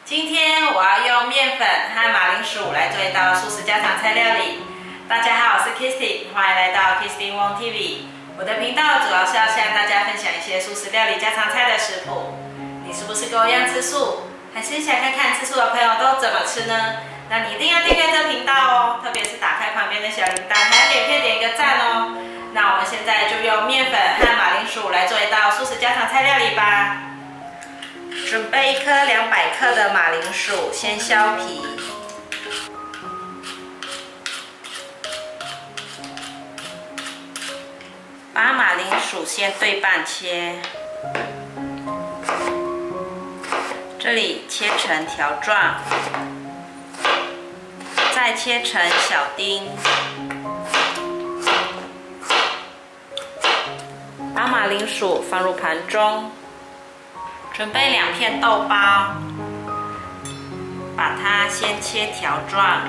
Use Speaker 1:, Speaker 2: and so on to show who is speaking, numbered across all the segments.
Speaker 1: 今天我要用面粉和马铃薯来做一道素食家常菜料理。大家好，我是 Kisty， 欢迎来到 Kisty Wong TV。我的频道主要是要向大家分享一些素食料理家常菜的食谱。你是不是跟我一样吃素？还是想看看吃素的朋友都怎么吃呢？那你一定要订阅这个频道哦，特别是打开旁边的小铃铛，还要给片点一个赞哦。那我们现在就用面粉和马铃薯来做一道素食家常菜料理吧。准备一颗200克的马铃薯，先削皮。把马铃薯先对半切，这里切成条状，再切成小丁。把马铃薯放入盘中。准备2片豆包，把它先切条状，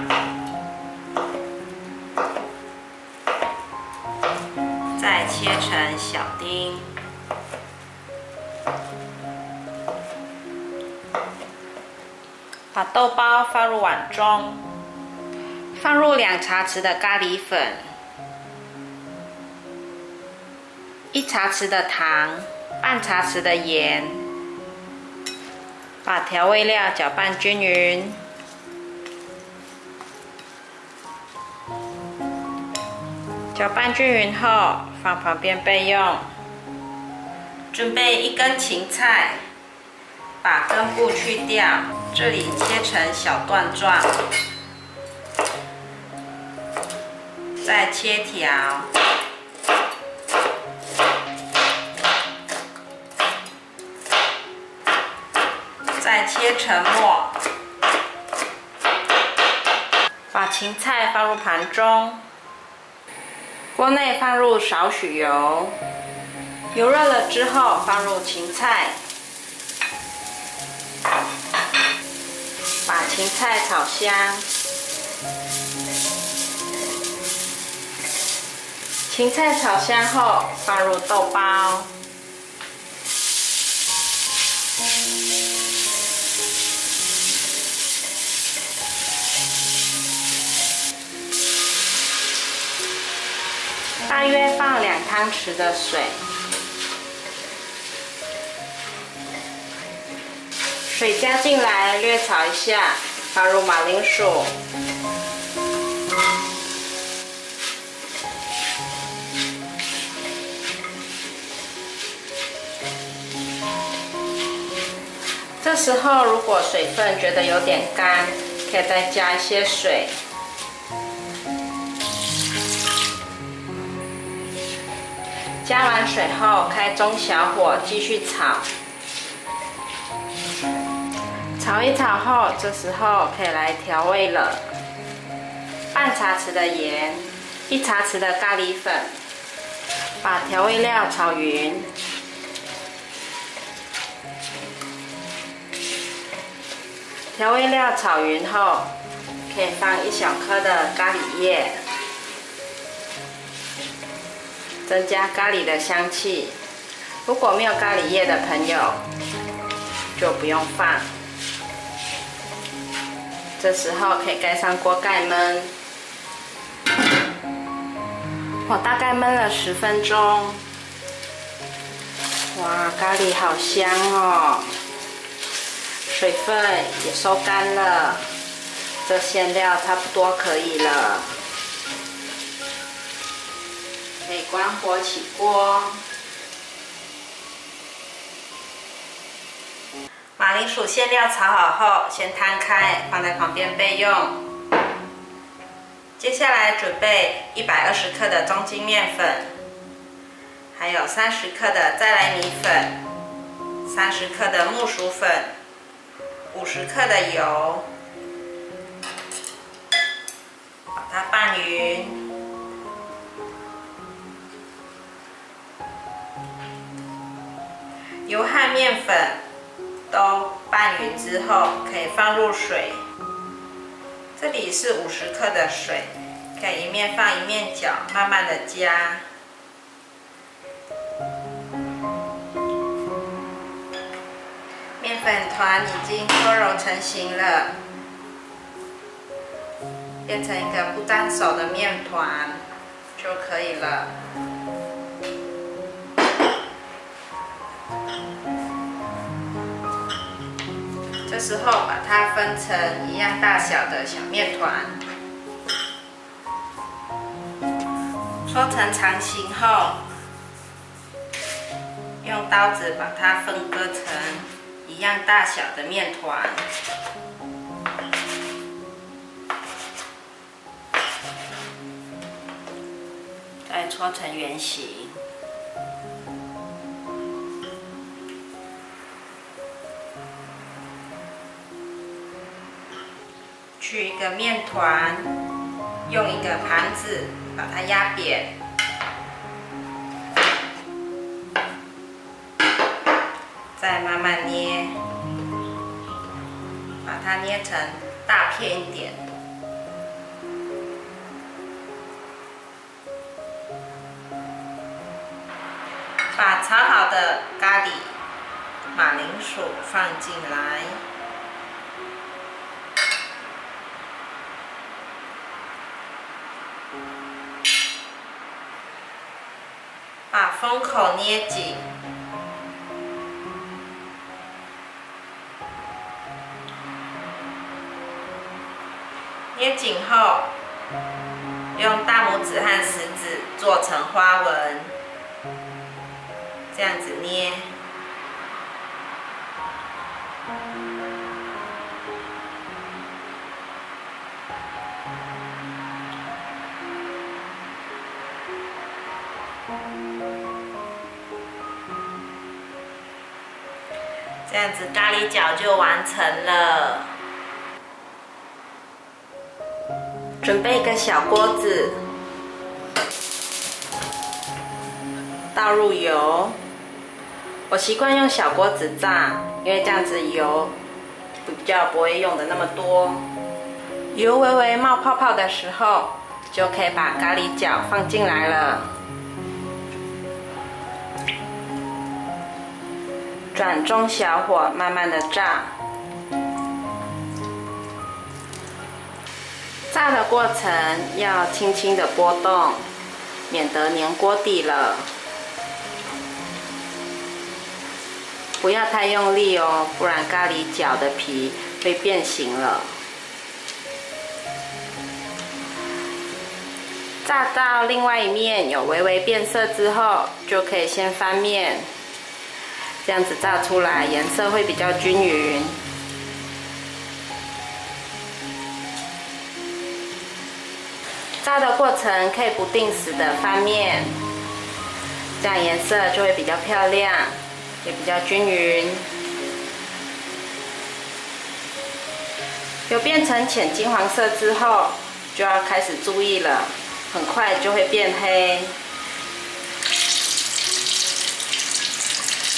Speaker 1: 再切成小丁。把豆包放入碗中，放入2茶匙的咖喱粉，1茶匙的糖，半茶匙的盐。把调味料搅拌均匀，搅拌均匀后放旁边备用。准备1根芹菜，把根部去掉，这里切成小段状，再切条。再切成末，把芹菜放入盘中，锅内放入少许油，油热了之后放入芹菜，把芹菜炒香，芹菜炒香后放入豆包。大约放2汤匙的水，水加进来略炒一下，放入马铃薯，这时候如果水分觉得有点干，可以再加一些水。加完水后，开中小火继续炒。炒一炒后，这时候可以来调味了。半茶匙的盐，1茶匙的咖喱粉，把调味料炒匀。调味料炒匀后，可以放1小颗的咖喱叶。增加咖喱的香气。如果没有咖喱叶的朋友，就不用放。这时候可以盖上锅盖焖。我大概焖了10分钟。哇，咖喱好香哦！水分也收干了，这馅料差不多可以了。可以关火起锅。马铃薯馅料炒好后，先摊开，放在旁边备用。接下来准备120克的中筋面粉，还有30克的再来米粉，30克的木薯粉，50克的油，把它拌匀。油和面粉都拌匀之后，可以放入水。这里是50克的水，可以一面放一面搅，慢慢的加。粉团已经搓揉成型了，变成一个不沾手的面团就可以了。这时候把它分成一样大小的小面团，搓成长形后，用刀子把它分割成一样大小的面团。再搓成圆形。取一个面团，用一个盘子把它压扁，再慢慢捏，把它捏成大片一点。把炒好的咖喱、马铃薯放进来。把封口捏紧，捏紧后，用大拇指和食指做成花纹，这样子捏。这样子咖喱饺就完成了。准备一个小锅子，倒入油。我习惯用小锅子炸，因为这样子油比较不会用的那么多。油微微冒泡泡的时候，就可以把咖喱饺放进来了。转中小火，慢慢的炸。炸的过程要轻轻的拨动，免得粘锅底了。不要太用力哦，不然咖喱饺的皮会变形了。炸到另外一面有微微变色之后，就可以先翻面。这样子炸出来颜色会比较均匀。炸的过程可以不定时的翻面，这样颜色就会比较漂亮，也比较均匀。有变成浅金黄色之后，就要开始注意了，很快就会变黑。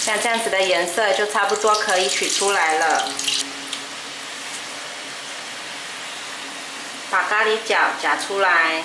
Speaker 1: 像这样子的颜色就差不多可以取出来了。把咖喱饺夹出来，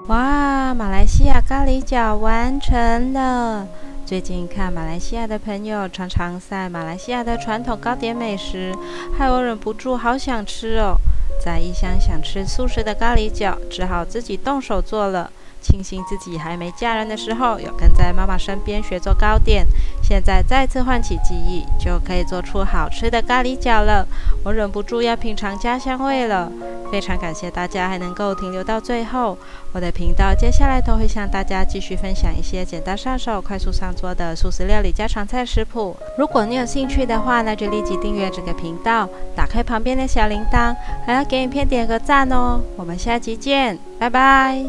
Speaker 2: 哇，马来西亚咖喱饺完成了！最近看马来西亚的朋友常常晒马来西亚的传统糕点美食，害我忍不住好想吃哦。在异乡想吃素食的咖喱饺，只好自己动手做了。庆幸自己还没嫁人的时候有跟在妈妈身边学做糕点，现在再次唤起记忆，就可以做出好吃的咖喱饺了。我忍不住要品尝家乡味了。非常感谢大家还能够停留到最后。我的频道接下来都会向大家继续分享一些简单上手、快速上桌的素食料理家常菜食谱。如果你有兴趣的话，那就立即订阅这个频道，打开旁边的小铃铛，还要给影片点个赞哦。我们下期见，拜拜。